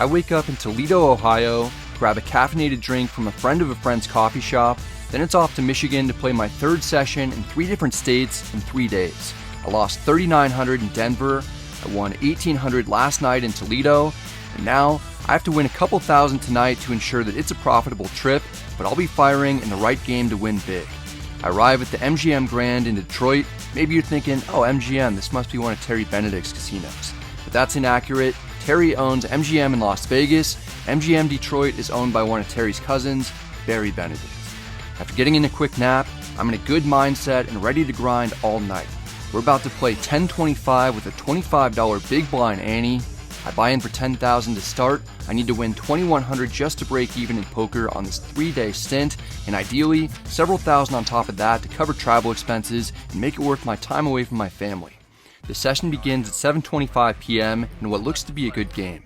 I wake up in Toledo, Ohio, grab a caffeinated drink from a friend of a friend's coffee shop, then it's off to Michigan to play my third session in 3 different states in 3 days. I lost 3,900 in Denver, I won 1,800 last night in Toledo, and now I have to win a couple thousand tonight to ensure that it's a profitable trip, but I'll be firing in the right game to win big. I arrive at the MGM Grand in Detroit. Maybe you're thinking, oh, MGM, this must be one of Terry Benedict's casinos. But that's inaccurate. Terry owns MGM in Las Vegas. MGM Detroit is owned by one of Terry's cousins, Barry Benedict. After getting in a quick nap, I'm in a good mindset and ready to grind all night. We're about to play 10-25 with a $25 big blind ante. I buy in for $10,000 to start. I need to win $2,100 just to break even in poker on this 3-day stint, and ideally, several thousand on top of that to cover travel expenses and make it worth my time away from my family. The session begins at 7:25 p.m. in what looks to be a good game.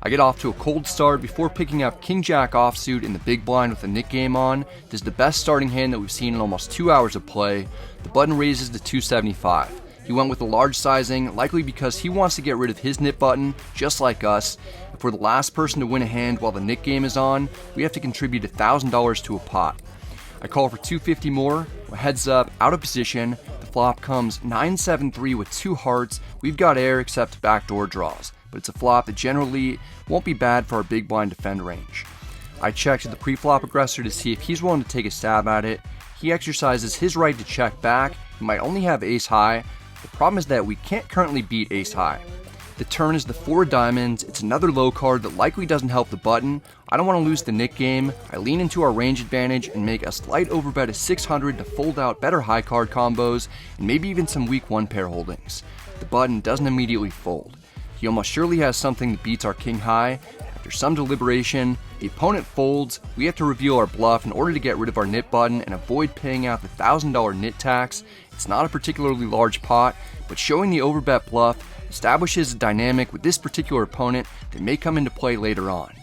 I get off to a cold start before picking up King Jack offsuit in the big blind with the Nick game on. This is the best starting hand that we've seen in almost 2 hours of play. The button raises to 275. He went with a large sizing, likely because he wants to get rid of his nip button, just like us. If we're the last person to win a hand while the Nick game is on, we have to contribute $1,000 to a pot. I call for 250 more, heads up, out of position. The flop comes 9-7-3 with 2 hearts. We've got air except backdoor draws, but it's a flop that generally won't be bad for our big blind defend range. I check to the pre-flop aggressor to see if he's willing to take a stab at it. He exercises his right to check back. He might only have ace high. The problem is that we can't currently beat ace high. The turn is the 4 diamonds. It's another low card that likely doesn't help the button. I don't want to lose the Nick game. I lean into our range advantage and make a slight overbet of 600 to fold out better high card combos and maybe even some weak 1 pair holdings. The button doesn't immediately fold. He almost surely has something that beats our king high. After some deliberation, the opponent folds. We have to reveal our bluff in order to get rid of our nit button and avoid paying out the $1,000 nit tax. It's not a particularly large pot, but showing the overbet bluff establishes a dynamic with this particular opponent that may come into play later on.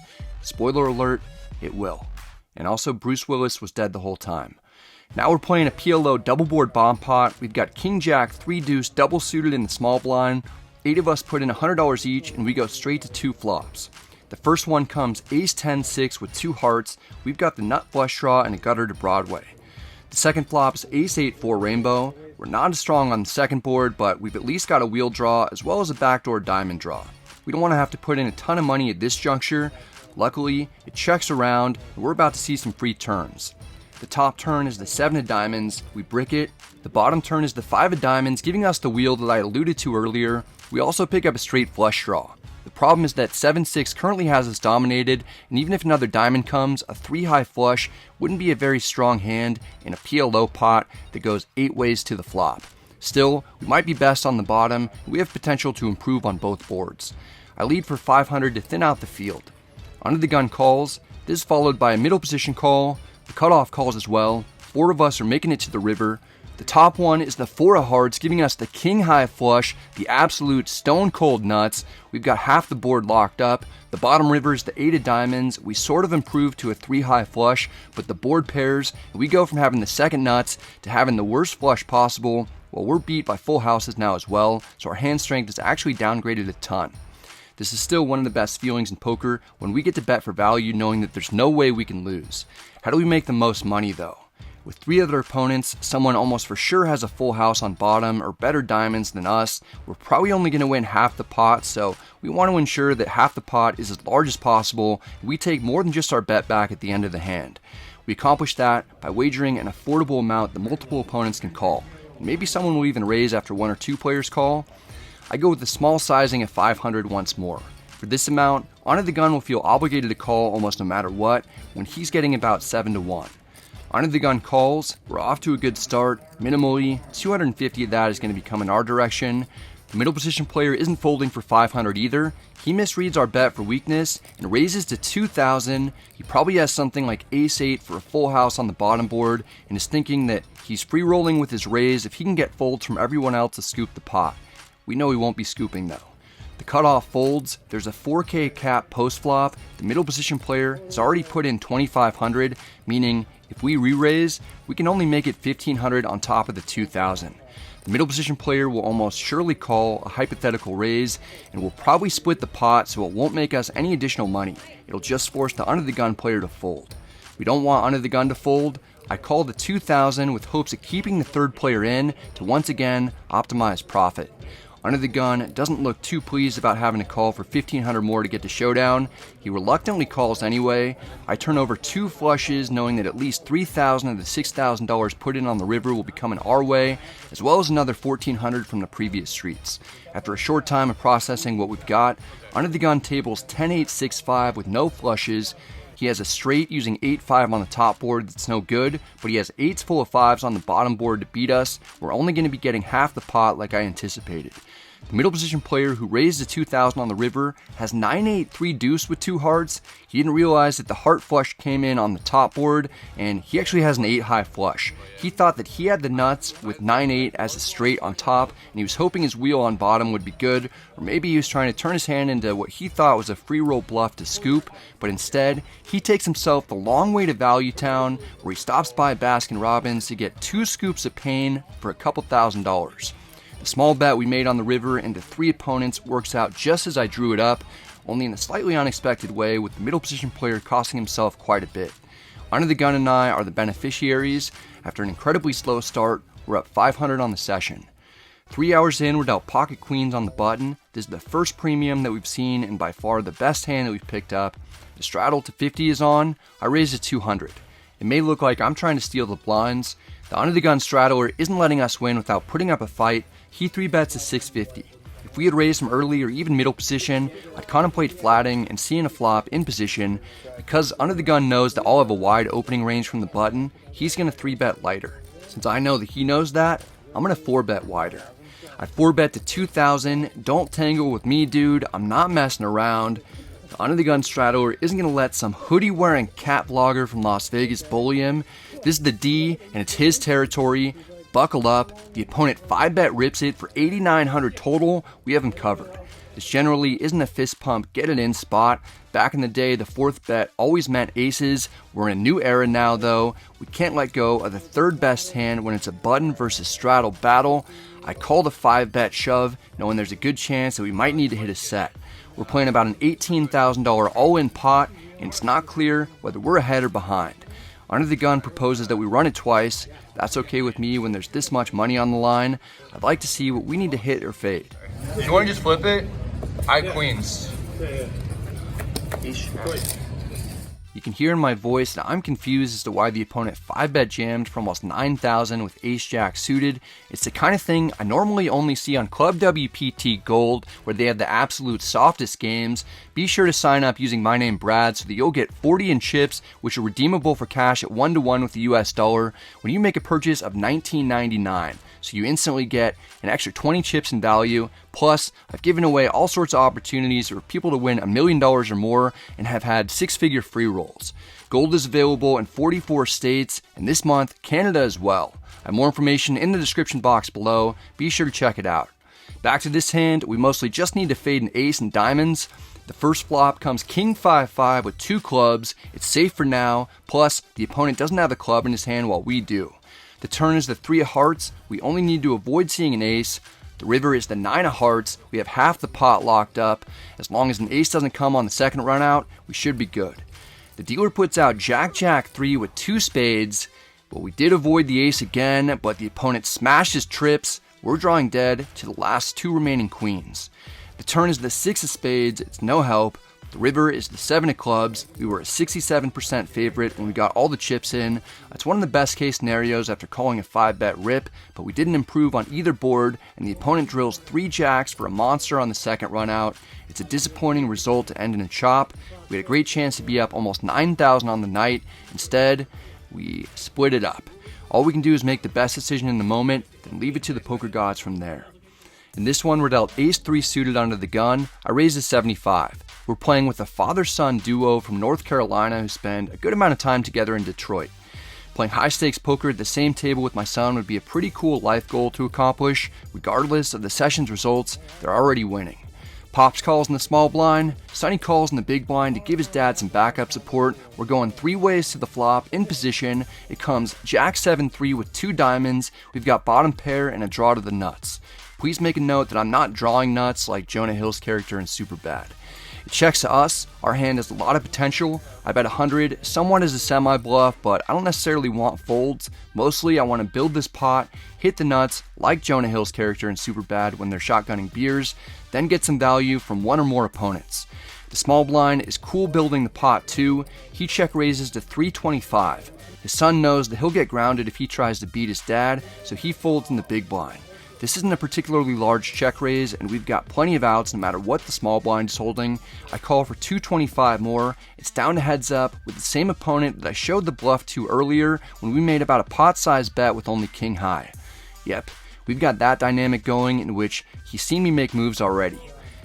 Spoiler alert, it will. And also, Bruce Willis was dead the whole time. Now we're playing a PLO double board bomb pot. We've got King Jack 3 deuce double suited in the small blind. 8 of us put in $100 each and we go straight to 2 flops. The first one comes ace 10-6 with 2 hearts. We've got the nut flush draw and a gutter to Broadway. The second flop is ace 8-4 rainbow. We're not as strong on the second board, but we've at least got a wheel draw as well as a backdoor diamond draw. We don't want to have to put in a ton of money at this juncture. Luckily, it checks around and we're about to see some free turns. The top turn is the 7 of diamonds. We brick it. The bottom turn is the 5 of diamonds, giving us the wheel that I alluded to earlier. We also pick up a straight flush draw. The problem is that 7-6 currently has us dominated, and even if another diamond comes, a 3 high flush wouldn't be a very strong hand in a PLO pot that goes 8 ways to the flop. Still, we might be best on the bottom, and we have potential to improve on both boards. I lead for 500 to thin out the field. Under the gun calls. This is followed by a middle position call. The cutoff calls as well. 4 of us are making it to the river. The top one is the 4 of hearts, giving us the king high flush, the absolute stone cold nuts. We've got half the board locked up. The bottom river is the 8 of diamonds. We sort of improved to a 3 high flush, but the board pairs, and we go from having the second nuts to having the worst flush possible. Well, we're beat by full houses now as well, so our hand strength is actually downgraded a ton. This is still one of the best feelings in poker when we get to bet for value knowing that there's no way we can lose. How do we make the most money though? With 3 other opponents, someone almost for sure has a full house on bottom or better diamonds than us. We're probably only going to win half the pot, so we want to ensure that half the pot is as large as possible and we take more than just our bet back at the end of the hand. We accomplish that by wagering an affordable amount that multiple opponents can call. Maybe someone will even raise after 1 or 2 players call. I go with the small sizing of 500 once more. For this amount, Under the Gun will feel obligated to call almost no matter what when he's getting about 7-1. Under the Gun calls. We're off to a good start. Minimally, 250 of that is going to be coming our direction. The middle position player isn't folding for 500 either. He misreads our bet for weakness and raises to 2,000. He probably has something like ace-8 for a full house on the bottom board and is thinking that he's free rolling with his raise if he can get folds from everyone else to scoop the pot. We know he won't be scooping though. The cutoff folds. There's a 4K cap post flop. The middle position player has already put in 2,500, meaning if we re-raise, we can only make it 1,500 on top of the 2,000. The middle position player will almost surely call a hypothetical raise, and will probably split the pot so it won't make us any additional money. It'll just force the under the gun player to fold. We don't want under the gun to fold. I call the 2000 with hopes of keeping the third player in to once again optimize profit. Under the gun doesn't look too pleased about having to call for 1500 more to get to showdown. He reluctantly calls anyway. I turn over 2 flushes knowing that at least $3,000 of the $6,000 put in on the river will be coming our way, as well as another 1400 from the previous streets. After a short time of processing what we've got, under the gun tables 10-8-6-5 with no flushes. He has a straight using 8-5 on the top board that's no good, but he has 8s full of 5s on the bottom board to beat us. We're only going to be getting half the pot like I anticipated. The middle position player who raised the 2000 on the river has 9-8-3 deuce with 2 hearts. He didn't realize that the heart flush came in on the top board, and he actually has an 8 high flush. He thought that he had the nuts with 9-8 as a straight on top, and he was hoping his wheel on bottom would be good, or maybe he was trying to turn his hand into what he thought was a free roll bluff to scoop, but instead, he takes himself the long way to Value Town, where he stops by Baskin Robbins to get 2 scoops of pain for a couple $1,000s. The small bet we made on the river into 3 opponents works out just as I drew it up, only in a slightly unexpected way, with the middle position player costing himself quite a bit. Under the gun and I are the beneficiaries. After an incredibly slow start, we're up 500 on the session. 3 hours in, we're dealt pocket queens on the button. This is the first premium that we've seen and by far the best hand that we've picked up. The straddle to 50 is on. I raised to 200. It may look like I'm trying to steal the blinds. The under the gun straddler isn't letting us win without putting up a fight. He 3-bets to 650. If we had raised from early or even middle position, I'd contemplate flatting and seeing a flop in position. Because under the gun knows that I'll have a wide opening range from the button, he's going to 3-bet lighter. Since I know that he knows that, I'm going to 4-bet wider. I 4-bet to 2000. Don't tangle with me, dude. I'm not messing around. The under the gun straddler isn't going to let some hoodie wearing cat vlogger from Las Vegas bully him. This is the D, and it's his territory. Buckle up. The opponent 5-bet rips it for 8,900 total. We have him covered. This generally isn't a fist pump, get it in spot. Back in the day, the 4th bet always meant aces. We're in a new era now, though. We can't let go of the 3rd best hand when it's a button versus straddle battle. I call the 5-bet shove, knowing there's a good chance that we might need to hit a set. We're playing about an $18,000 all-in pot, and it's not clear whether we're ahead or behind. Under the gun proposes that we run it twice. That's okay with me when there's this much money on the line. I'd like to see what we need to hit or fade. You want to just flip it? I queens. You can hear in my voice that I'm confused as to why the opponent 5-bet jammed for almost 9,000 with ace-jack suited. It's the kind of thing I normally only see on ClubWPT Gold, where they have the absolute softest games. Be sure to sign up using my name Brad so that you'll get 40 in chips, which are redeemable for cash at 1-to-1 with the US dollar when you make a purchase of $19.99. So you instantly get an extra 20 chips in value. Plus, I've given away all sorts of opportunities for people to win $1 million or more and have had 6-figure free rolls. Gold is available in 44 states, and this month, Canada as well. I have more information in the description box below. Be sure to check it out. Back to this hand, we mostly just need to fade an ace and diamonds. The first flop comes King 5-5 with 2 clubs. It's safe for now. Plus, the opponent doesn't have a club in his hand while we do. The turn is the 3 of hearts. We only need to avoid seeing an ace. The river is the 9 of hearts. We have half the pot locked up. As long as an ace doesn't come on the second run out, we should be good. The dealer puts out Jack 3 with 2 spades. Well, we did avoid the ace again, but the opponent smashed his trips. We're drawing dead to the last 2 remaining queens. The turn is the 6 of spades. It's no help. The river is the 7 of clubs. We were a 67% favorite when we got all the chips in. It's one of the best case scenarios after calling a 5-bet rip, but we didn't improve on either board, and the opponent drills 3 jacks for a monster on the second run out. It's a disappointing result to end in a chop. We had a great chance to be up almost 9,000 on the night. Instead, we split it up. All we can do is make the best decision in the moment, then leave it to the poker gods from there. In this one, we're dealt ace-3 suited under the gun. I raised to 75. We're playing with a father-son duo from North Carolina who spend a good amount of time together in Detroit. Playing high-stakes poker at the same table with my son would be a pretty cool life goal to accomplish. Regardless of the session's results, they're already winning. Pops calls in the small blind, Sonny calls in the big blind to give his dad some backup support. We're going 3 ways to the flop in position. It comes Jack 7-3 with 2 diamonds. We've got bottom pair and a draw to the nuts. Please make a note that I'm not drawing nuts like Jonah Hill's character in Superbad. It checks to us. Our hand has a lot of potential. I bet 100, somewhat as a semi-bluff, but I don't necessarily want folds. Mostly I want to build this pot, hit the nuts like Jonah Hill's character in Superbad when they're shotgunning beers, then get some value from 1 or more opponents. The small blind is cool building the pot too. He check raises to 325. His son knows that he'll get grounded if he tries to beat his dad, so he folds in the big blind. This isn't a particularly large check raise, and we've got plenty of outs no matter what the small blind is holding. I call for 225 more. It's down to heads up with the same opponent that I showed the bluff to earlier when we made about a pot-sized bet with only king high. Yep, we've got that dynamic going in which he's seen me make moves already.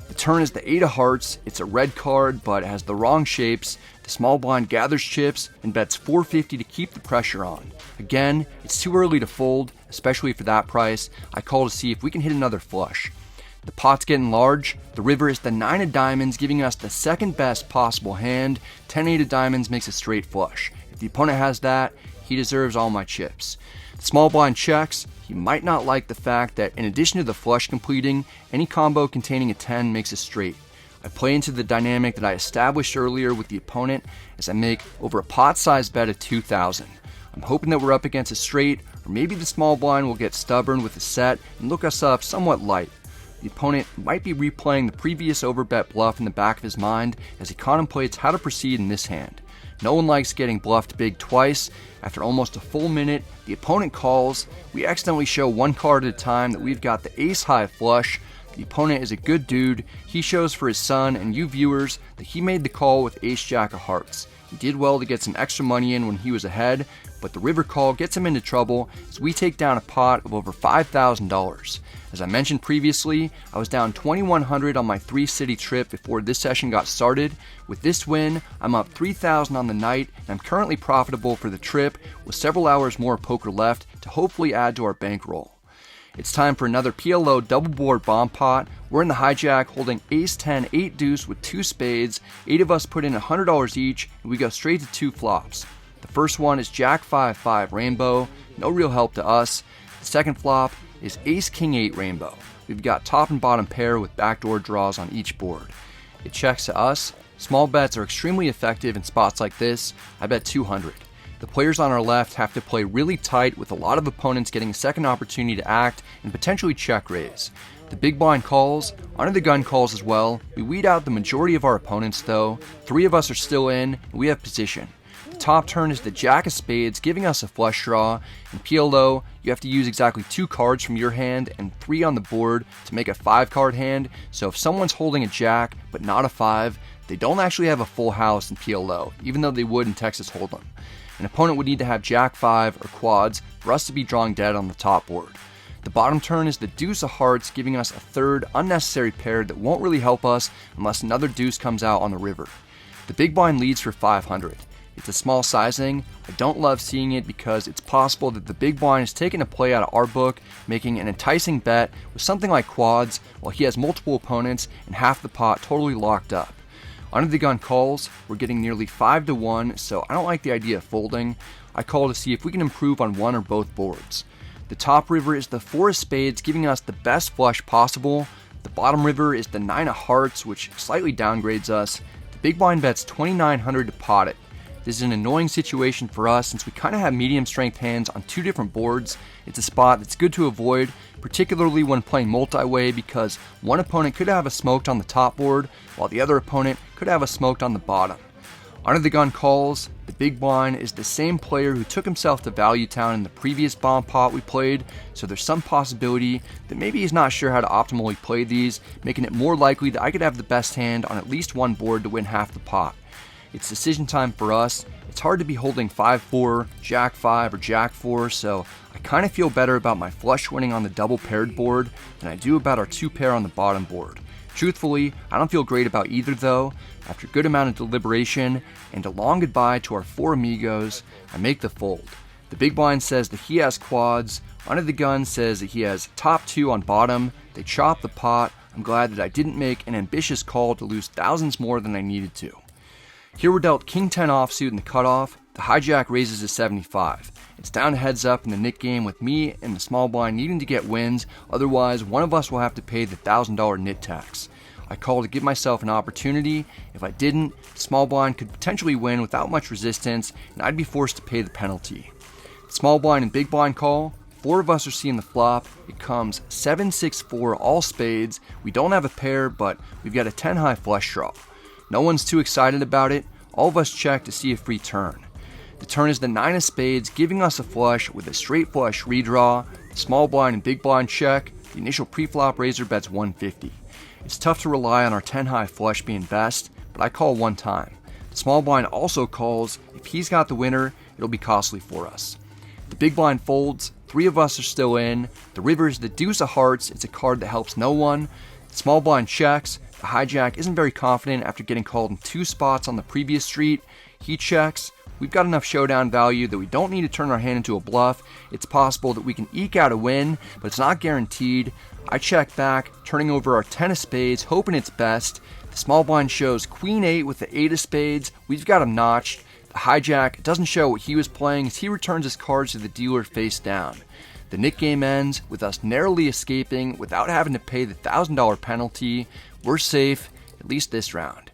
The turn is the 8 of hearts. It's a red card, but it has the wrong shapes. The small blind gathers chips and bets 450 to keep the pressure on. Again, it's too early to fold, especially for that price. I call to see if we can hit another flush. The pot's getting large. The river is the 9 of diamonds, giving us the second best possible hand. 10-8 of diamonds makes a straight flush. If the opponent has that, he deserves all my chips. The small blind checks. He might not like the fact that in addition to the flush completing, any combo containing a 10 makes a straight. I play into the dynamic that I established earlier with the opponent as I make over a pot-sized bet of 2,000. I'm hoping that we're up against a straight, or maybe the small blind will get stubborn with the set and look us up somewhat light. The opponent might be replaying the previous overbet bluff in the back of his mind as he contemplates how to proceed in this hand. No one likes getting bluffed big twice. After almost a full minute, the opponent calls. We accidentally show 1 card at a time that we've got the ace-high flush. The opponent is a good dude. He shows for his son and you viewers that he made the call with ace-jack of hearts. He did well to get some extra money in when he was ahead, but the river call gets him into trouble as we take down a pot of over $5,000. As I mentioned previously, I was down $2,100 on my 3-city trip before this session got started. With this win, I'm up $3,000 on the night, and I'm currently profitable for the trip with several hours more poker left to hopefully add to our bankroll. It's time for another PLO double board bomb pot. We're in the hijack holding ace 10, 8 deuce with 2 spades. 8 of us put in $100 each, and we go straight to 2 flops. The first one is Jack 5-5 rainbow, no real help to us. The second flop is ace king 8 rainbow. We've got top and bottom pair with backdoor draws on each board. It checks to us. Small bets are extremely effective in spots like this. I bet 200. The players on our left have to play really tight with a lot of opponents getting a second opportunity to act and potentially check raise. The big blind calls, under the gun calls as well. We weed out the majority of our opponents though. 3 of us are still in and we have position. The top turn is the jack of spades giving us a flush draw. In PLO, you have to use exactly 2 cards from your hand and 3 on the board to make a 5-card hand. So if someone's holding a jack but not a 5, they don't actually have a full house in PLO, even though they would in Texas Hold'em. An opponent would need to have jack 5 or quads for us to be drawing dead on the top board. The bottom turn is the deuce of hearts, giving us a third unnecessary pair that won't really help us unless another deuce comes out on the river. The big blind leads for 500. It's a small sizing. I don't love seeing it because it's possible that the big blind is taking a play out of our book, making an enticing bet with something like quads while he has multiple opponents and half the pot totally locked up. Under the gun calls, we're getting nearly 5-1, so I don't like the idea of folding. I call to see if we can improve on one or both boards. The top river is the 4 of spades, giving us the best flush possible. The bottom river is the 9 of hearts, which slightly downgrades us. The big blind bets $2,900 to pot it. This is an annoying situation for us since we kind of have medium strength hands on 2 different boards. It's a spot that's good to avoid, particularly when playing multi-way because one opponent could have us smoked on the top board while the other opponent could have us smoked on the bottom. Under the gun calls, the big blind is the same player who took himself to Value Town in the previous bomb pot we played, so there's some possibility that maybe he's not sure how to optimally play these, making it more likely that I could have the best hand on at least one board to win half the pot. It's decision time for us. It's hard to be holding 5-4, Jack 5, or Jack 4, so I kind of feel better about my flush winning on the double paired board than I do about our 2 pair on the bottom board. Truthfully, I don't feel great about either though. After a good amount of deliberation and a long goodbye to our 4 amigos, I make the fold. The big blind says that he has quads. Under the gun says that he has top 2 on bottom. They chop the pot. I'm glad that I didn't make an ambitious call to lose thousands more than I needed to. Here we're dealt King 10 offsuit in the cutoff. The hijack raises to 75. It's down to heads up in the Nick game with me and the small blind needing to get wins, otherwise one of us will have to pay the $1,000 nit tax. I called to give myself an opportunity. If I didn't, the small blind could potentially win without much resistance and I'd be forced to pay the penalty. The small blind and big blind call. 4 of us are seeing the flop. It comes 7-6-4 all spades. We don't have a pair, but we've got a 10 high flush draw. No one's too excited about it. All of us check to see a free turn. The turn is the 9 of spades, giving us a flush with a straight flush redraw. The small blind and big blind check. The initial pre-flop raiser bets 150. It's tough to rely on our 10 high flush being best, but I call one time. The small blind also calls. If he's got the winner, it'll be costly for us. The big blind folds. 3 of us are still in. The river is the deuce of hearts. It's a card that helps no one. The small blind checks. The hijack isn't very confident after getting called in 2 spots on the previous street. He checks. We've got enough showdown value that we don't need to turn our hand into a bluff. It's possible that we can eke out a win, but it's not guaranteed. I check back, turning over our 10 of spades, hoping it's best. The small blind shows Queen 8 with the 8 of spades. We've got him notched. The hijack doesn't show what he was playing as he returns his cards to the dealer face down. The Nick game ends with us narrowly escaping without having to pay the $1,000 penalty. We're safe, at least this round.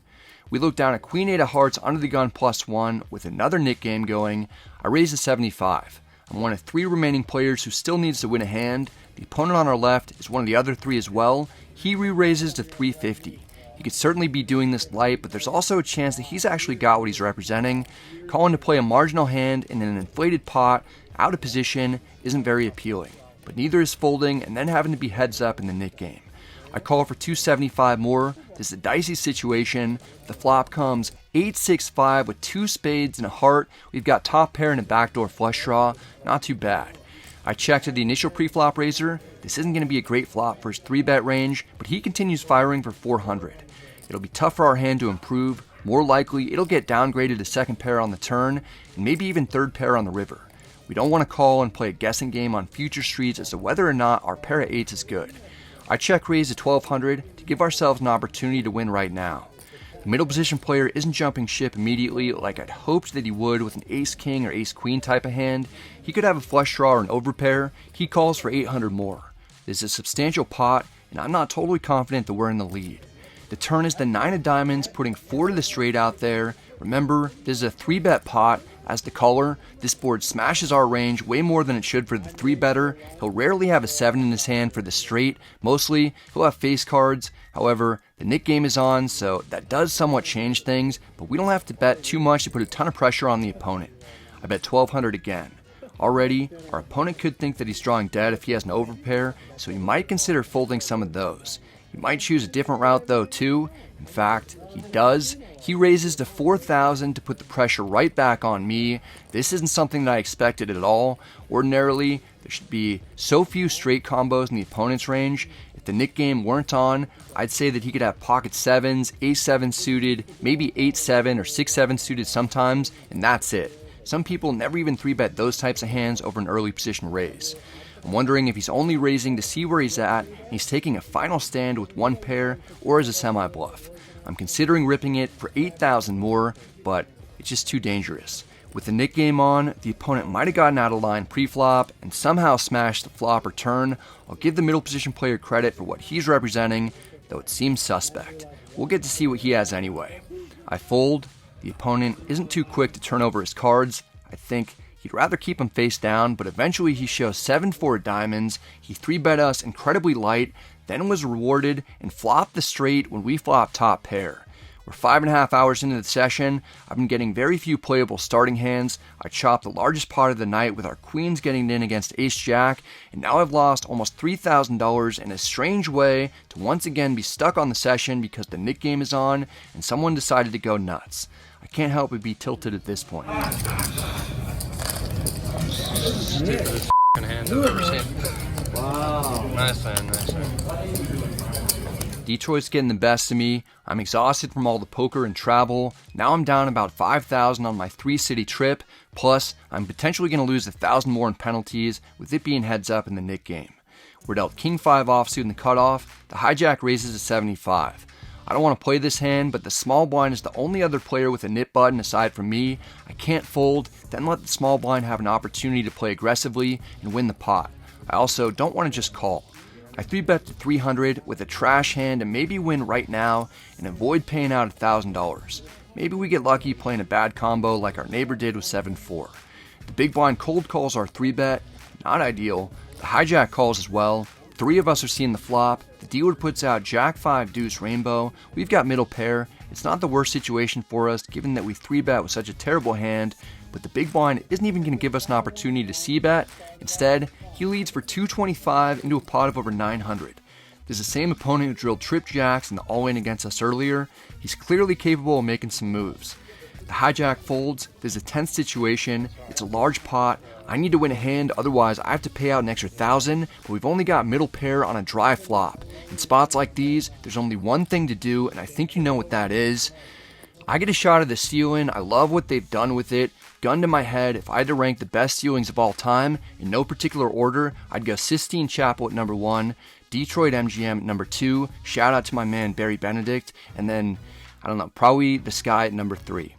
We look down at Queen 8 of hearts under the gun +1 with another Nick game going. I raise to 75. I'm one of 3 remaining players who still needs to win a hand. The opponent on our left is one of the other 3 as well. He re-raises to 350. He could certainly be doing this light, but there's also a chance that he's actually got what he's representing. Calling to play a marginal hand in an inflated pot, out of position, isn't very appealing. But neither is folding and then having to be heads up in the Nick game. I call for 275 more. This is a dicey situation. The flop comes 8-6-5 with 2 spades and a heart. We've got top pair and a backdoor flush draw. Not too bad. I checked to the initial pre-flop raiser. This isn't going to be a great flop for his 3-bet range, but he continues firing for 400. It'll be tough for our hand to improve. More likely, it'll get downgraded to second pair on the turn, and maybe even third pair on the river. We don't want to call and play a guessing game on future streets as to whether or not our pair of 8s is good. I check raise to 1200 to give ourselves an opportunity to win right now. The middle position player isn't jumping ship immediately like I'd hoped that he would with an ace-king or ace-queen type of hand. He could have a flush draw or an overpair. He calls for 800 more. This is a substantial pot, and I'm not totally confident that we're in the lead. The turn is the 9 of diamonds, putting 4 to the straight out there. Remember, this is a 3-bet pot. As the caller, this board smashes our range way more than it should for the 3-better. He'll rarely have a 7 in his hand for the straight. Mostly, he'll have face cards. However, the Nick game is on, so that does somewhat change things, but we don't have to bet too much to put a ton of pressure on the opponent. I bet 1200 again. Already, our opponent could think that he's drawing dead if he has an overpair, so he might consider folding some of those. He might choose a different route though too. In fact, he does. He raises to 4,000 to put the pressure right back on me. This isn't something that I expected at all. Ordinarily, there should be so few straight combos in the opponent's range. If the Nick game weren't on, I'd say that he could have pocket 7s, ace-7 suited, maybe 8-7 or 6-7 suited sometimes, and that's it. Some people never even 3-bet those types of hands over an early position raise. I'm wondering if he's only raising to see where he's at and he's taking a final stand with one pair or as a semi-bluff. I'm considering ripping it for 8,000 more, but it's just too dangerous. With the Nick game on, the opponent might have gotten out of line pre-flop and somehow smashed the flop or turn. I'll give the middle position player credit for what he's representing, though it seems suspect. We'll get to see what he has anyway. I fold. The opponent isn't too quick to turn over his cards. I think he'd rather keep him face down, but eventually he shows 7-4 diamonds. He 3-bet us incredibly light, then was rewarded and flopped the straight when we flopped top pair. We're 5.5 hours into the session. I've been getting very few playable starting hands. I chopped the largest pot of the night with our queens getting in against ace-jack, and now I've lost almost $3,000 in a strange way to once again be stuck on the session because the Nick game is on and someone decided to go nuts. I can't help but be tilted at this point. Stupidest hand I've ever seen. Wow. Nice man, nice man. Detroit's getting the best of me. I'm exhausted from all the poker and travel. Now I'm down about 5,000 on my 3-city trip. Plus, I'm potentially going to lose 1,000 more in penalties with it being heads up in the Nick game. We're dealt king 5 offsuit in the cutoff. The hijack raises to 75. I don't want to play this hand, but the small blind is the only other player with a nit button aside from me. I can't fold, then let the small blind have an opportunity to play aggressively and win the pot. I also don't want to just call. I 3-bet to 300 with a trash hand and maybe win right now and avoid paying out $1,000. Maybe we get lucky playing a bad combo like our neighbor did with 7-4. The big blind cold calls our 3-bet, not ideal. The hijack calls as well. 3 of us are seeing the flop. The dealer puts out jack 5 deuce rainbow. We've got middle pair. It's not the worst situation for us given that we 3-bet with such a terrible hand, but the big blind isn't even going to give us an opportunity to c-bet. Instead, he leads for 225 into a pot of over 900. This is the same opponent who drilled trip jacks in the all-in against us earlier. He's clearly capable of making some moves. The hijack folds. There's a tense situation. It's a large pot. I need to win a hand, otherwise I have to pay out an extra 1,000, but we've only got middle pair on a dry flop. In spots like these, there's only one thing to do, and I think you know what that is. I get a shot at the ceiling. I love what they've done with it. Gun to my head, if I had to rank the best ceilings of all time, in no particular order, I'd go Sistine Chapel at number 1, Detroit MGM at number 2, shout out to my man Barry Benedict, and then, I don't know, probably the Sky at number 3.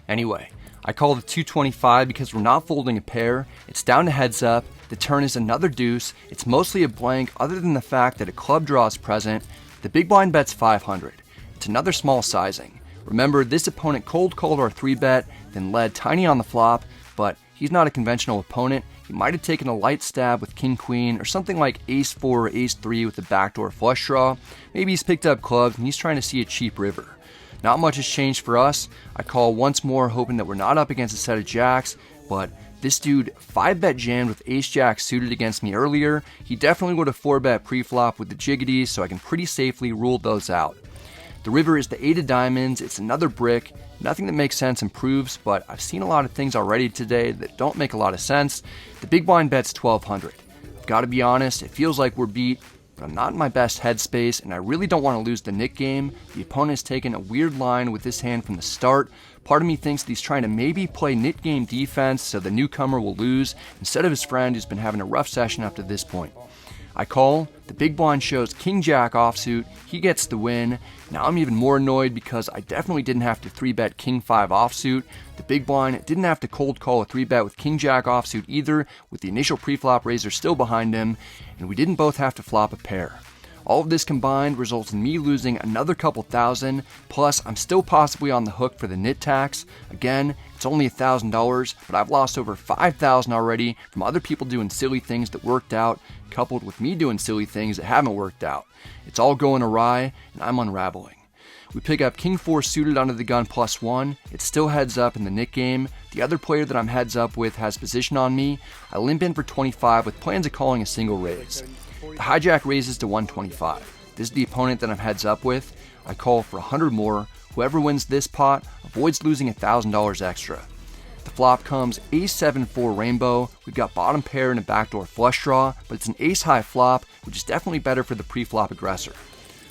Anyway, I call the 225 because we're not folding a pair. It's down to heads up. The turn is another deuce. It's mostly a blank other than the fact that a club draw is present. The big blind bets 500. It's another small sizing. Remember, this opponent cold called our 3-bet, then led tiny on the flop, but he's not a conventional opponent. He might have taken a light stab with king queen or something like ace 4 or ace 3 with a backdoor flush draw. Maybe he's picked up clubs and he's trying to see a cheap river. Not much has changed for us. I call once more hoping that we're not up against a set of jacks, but this dude 5-bet jammed with ace-jack suited against me earlier. He definitely would have 4-bet pre-flop with the jiggities, so I can pretty safely rule those out. The river is the 8 of diamonds. It's another brick. Nothing that makes sense improves, but I've seen a lot of things already today that don't make a lot of sense. The big blind bet's 1,200. I've got to be honest, it feels like we're beat, but I'm not in my best headspace, and I really don't want to lose the nit game. The opponent's taken a weird line with this hand from the start. Part of me thinks that he's trying to maybe play nit game defense so the newcomer will lose instead of his friend who's been having a rough session up to this point. I call, the big blind shows king jack offsuit, he gets the win. Now I'm even more annoyed because I definitely didn't have to 3-bet king 5 offsuit. The big blind didn't have to cold call a 3-bet with king jack offsuit either, with the initial pre-flop raiser still behind him, and we didn't both have to flop a pair. All of this combined results in me losing another couple thousand, plus I'm still possibly on the hook for the nit tax. Again, it's only $1,000, but I've lost over $5,000 already from other people doing silly things that worked out, coupled with me doing silly things that haven't worked out. It's all going awry, and I'm unraveling. We pick up king 4 suited under the gun +1. It still heads up in the nit game. The other player that I'm heads up with has position on me. I limp in for 25 with plans of calling a single raise. The hijack raises to 125. This is the opponent that I'm heads up with. I call for 100 more. Whoever wins this pot avoids losing $1,000 extra. The flop comes ace 7-4 rainbow. We've got bottom pair and a backdoor flush draw, but it's an ace high flop, which is definitely better for the pre-flop aggressor.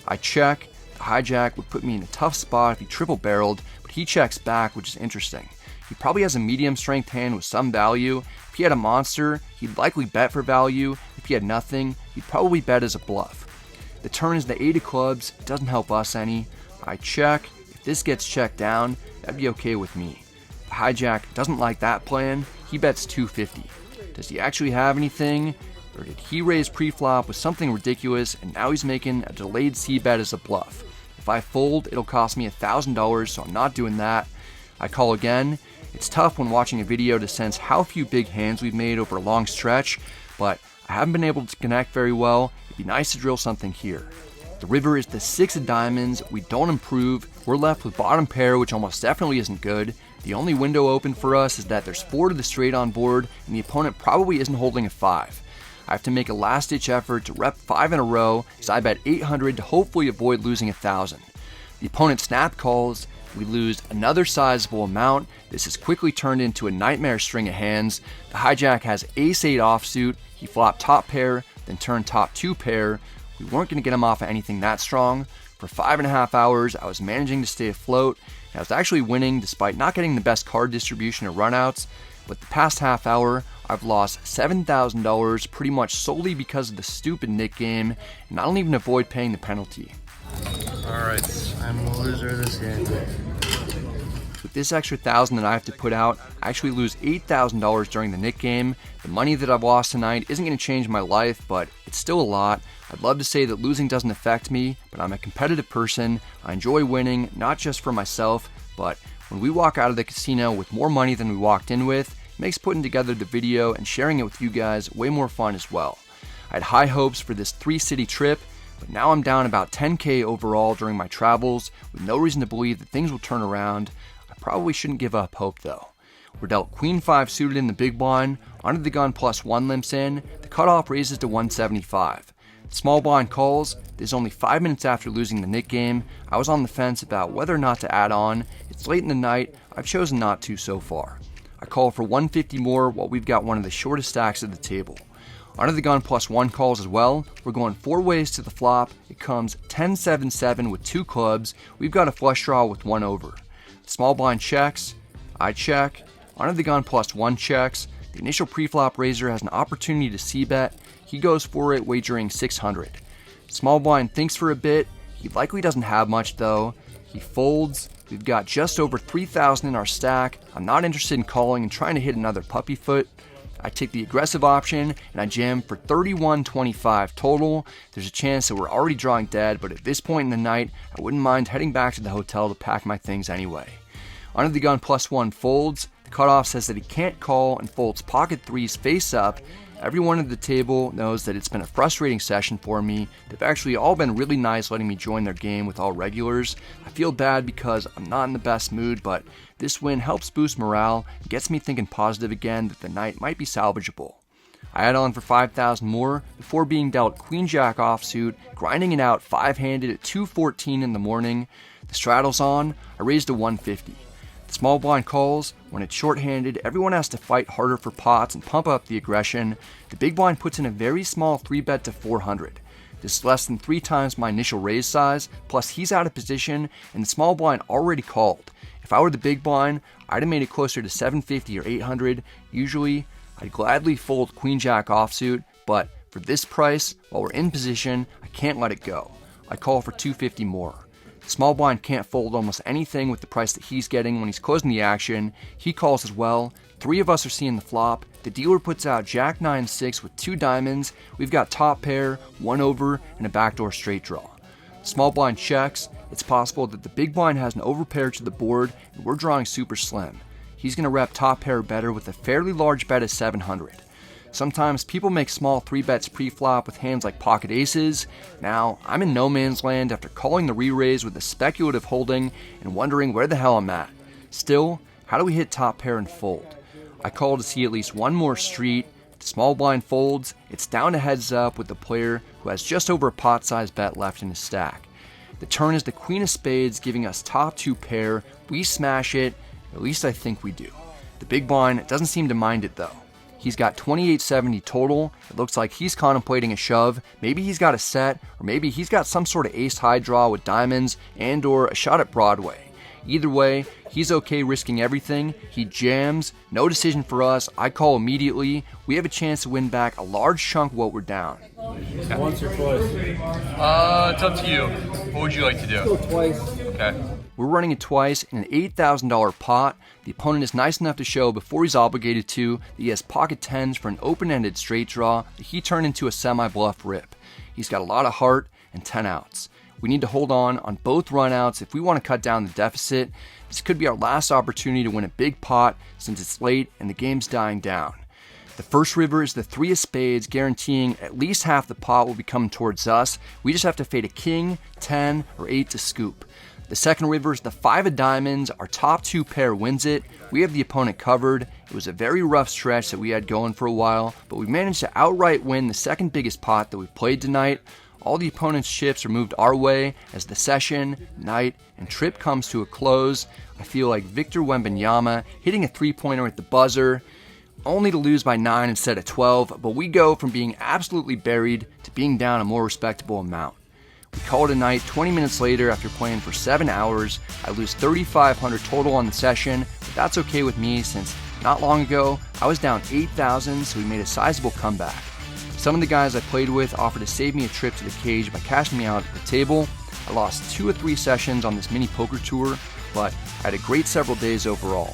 I check. The hijack would put me in a tough spot if he triple barreled, but he checks back, which is interesting. He probably has a medium strength hand with some value. If he had a monster, he'd likely bet for value. If he had nothing, he'd probably bet as a bluff. The turn is the 8 of clubs. It doesn't help us any. I check. If this gets checked down, that'd be okay with me. The hijack doesn't like that plan. He bets 250. Does he actually have anything? Or did he raise pre-flop with something ridiculous and now he's making a delayed c-bet as a bluff? If I fold, it'll cost me $1,000, so I'm not doing that. I call again. It's tough when watching a video to sense how few big hands we've made over a long stretch, but I haven't been able to connect very well. It'd be nice to drill something here. The river is the 6 of diamonds. We don't improve. We're left with bottom pair, which almost definitely isn't good. The only window open for us is that there's 4 to the straight on board, and the opponent probably isn't holding a 5. I have to make a last-ditch effort to rep 5 in a row, as I bet 800 to hopefully avoid losing 1,000. The opponent snap calls. We lose another sizable amount. This is quickly turned into a nightmare string of hands. The hijack has ace-8 offsuit. He flopped top pair, then turned top 2 pair. We weren't going to get him off of anything that strong. For 5.5 hours, I was managing to stay afloat. and I was actually winning despite not getting the best card distribution or runouts, but the past half hour, I've lost $7,000 pretty much solely because of the stupid Nick game, and I don't even avoid paying the penalty. Alright, I'm a loser this game. With this extra $1,000 that I have to put out, I actually lose $8,000 during the Nick game. The money that I've lost tonight isn't going to change my life, but it's still a lot. I'd love to say that losing doesn't affect me, but I'm a competitive person. I enjoy winning, not just for myself, but when we walk out of the casino with more money than we walked in with, it makes putting together the video and sharing it with you guys way more fun as well. I had high hopes for this 3-city trip, but now I'm down about 10K overall during my travels, with no reason to believe that things will turn around. I probably shouldn't give up hope though. We're dealt Queen 5 suited in the big blind, under the gun +1 limps in, the cutoff raises to 175. The small blind calls. This is only 5 minutes after losing the Nick game. I was on the fence about whether or not to add on. It's late in the night, I've chosen not to so far. I call for 150 more while we've got one of the shortest stacks at the table. Under the gun +1 calls as well. We're going 4 ways to the flop. It comes 10-7-7 with 2 clubs. We've got a flush draw with 1 over. The small blind checks. I check. Under the gun +1 checks. The initial pre-flop raiser has an opportunity to c-bet. He goes for it, wagering 600. Small blind thinks for a bit. He likely doesn't have much though. He folds. We've got just over 3,000 in our stack. I'm not interested in calling and trying to hit another puppy foot. I take the aggressive option and I jam for 31.25 total. There's a chance that we're already drawing dead, but at this point in the night, I wouldn't mind heading back to the hotel to pack my things anyway. Under the gun +1 folds. The cutoff says that he can't call and folds pocket 3s face up. Everyone at the table knows that it's been a frustrating session for me. They've actually all been really nice letting me join their game with all regulars. I feel bad because I'm not in the best mood, but this win helps boost morale and gets me thinking positive again that the night might be salvageable. I add on for 5,000 more before being dealt Queen Jack offsuit, grinding it out 5-handed at 2:14 in the morning. The straddle's on, I raise to 150. The small blind calls. When it's short-handed, everyone has to fight harder for pots and pump up the aggression. The big blind puts in a very small 3-bet to 400. This is less than 3 times my initial raise size, plus he's out of position and the small blind already called. If I were the big blind, I'd have made it closer to 750 or 800. Usually, I'd gladly fold Queen Jack offsuit, but for this price, while we're in position, I can't let it go. I call for 250 more. Small blind can't fold almost anything with the price that he's getting when he's closing the action. He calls as well. 3 of us are seeing the flop. The dealer puts out Jack 9-6 with 2 diamonds. We've got top pair, 1 over, and a backdoor straight draw. Small blind checks. It's possible that the big blind has an overpair to the board, and we're drawing super slim. He's going to rep top pair better with a fairly large bet of 700. Sometimes people make small 3-bets pre-flop with hands like pocket aces. Now, I'm in no man's land after calling the re-raise with a speculative holding and wondering where the hell I'm at. Still, how do we hit top pair and fold? I call to see at least one more street. The small blind folds. It's down to heads up with the player who has just over a pot-sized bet left in his stack. The turn is the queen of spades giving us top 2 pair. We smash it. At least I think we do. The big blind doesn't seem to mind it though. He's got 2870 total. It looks like he's contemplating a shove. Maybe he's got a set, or maybe he's got some sort of ace-high draw with diamonds and or a shot at Broadway. Either way, he's okay risking everything. He jams. No decision for us. I call immediately. We have a chance to win back a large chunk of what we're down. Okay. Once or twice? It's up to you. What would you like to do? Go twice. Okay. We're running it twice in an $8,000 pot. The opponent is nice enough to show before he's obligated to that he has pocket 10s for an open-ended straight draw that he turned into a semi-bluff rip. He's got a lot of heart and 10 outs. We need to hold on both runouts if we want to cut down the deficit. This could be our last opportunity to win a big pot since it's late and the game's dying down. The first river is the 3 of spades, guaranteeing at least half the pot will be coming towards us. We just have to fade a king, 10, or 8 to scoop. The second river is the 5 of diamonds. Our top 2 pair wins it. We have the opponent covered. It was a very rough stretch that we had going for a while, but we managed to outright win the second biggest pot that we've played tonight. All the opponent's chips are moved our way as the session, night, and trip comes to a close. I feel like Victor Wembanyama hitting a 3-pointer at the buzzer, only to lose by 9 instead of 12, but we go from being absolutely buried to being down a more respectable amount. We call it a night. 20 minutes later, after playing for 7 hours, I lose 3,500 total on the session, but that's okay with me since not long ago, I was down 8,000, so we made a sizable comeback. Some of the guys I played with offered to save me a trip to the cage by cashing me out at the table. I lost 2 or 3 sessions on this mini poker tour, but I had a great several days overall.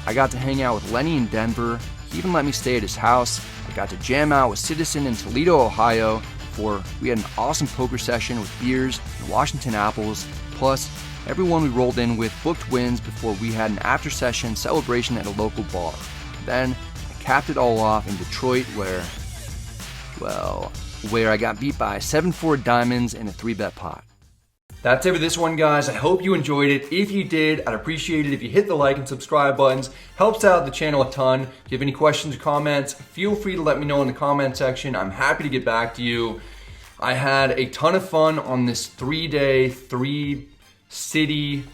I got to hang out with Lenny in Denver. He even let me stay at his house. I got to jam out with Citizen in Toledo, Ohio, before we had an awesome poker session with beers and Washington apples. Plus, everyone we rolled in with booked wins before we had an after-session celebration at a local bar. Then, I capped it all off in Detroit where I got beat by 7-4 diamonds in a 3-bet pot. That's it for this one, guys. I hope you enjoyed it. If you did, I'd appreciate it if you hit the like and subscribe buttons. Helps out the channel a ton. If you have any questions or comments, feel free to let me know in the comment section. I'm happy to get back to you. I had a ton of fun on this 3-day, 3-city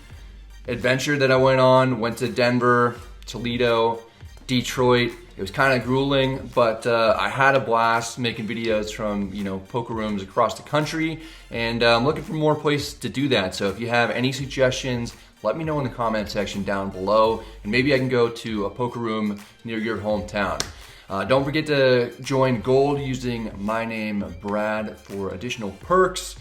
adventure that I went on. Went to Denver, Toledo, Detroit. It was kind of grueling, but I had a blast making videos from, poker rooms across the country, and I'm looking for more places to do that. So if you have any suggestions, let me know in the comment section down below, and maybe I can go to a poker room near your hometown. Don't forget to join Gold using my name, Brad, for additional perks.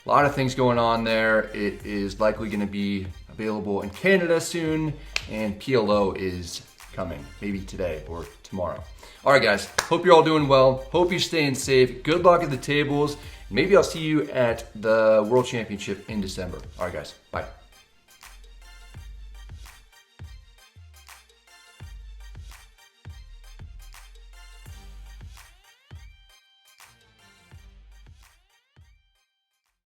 A lot of things going on there. It is likely going to be available in Canada soon, and PLO is coming, maybe today or tomorrow. All right, guys, hope you're all doing well. Hope you're staying safe. Good luck at the tables. Maybe I'll see you at the World Championship in December. All right, guys, bye.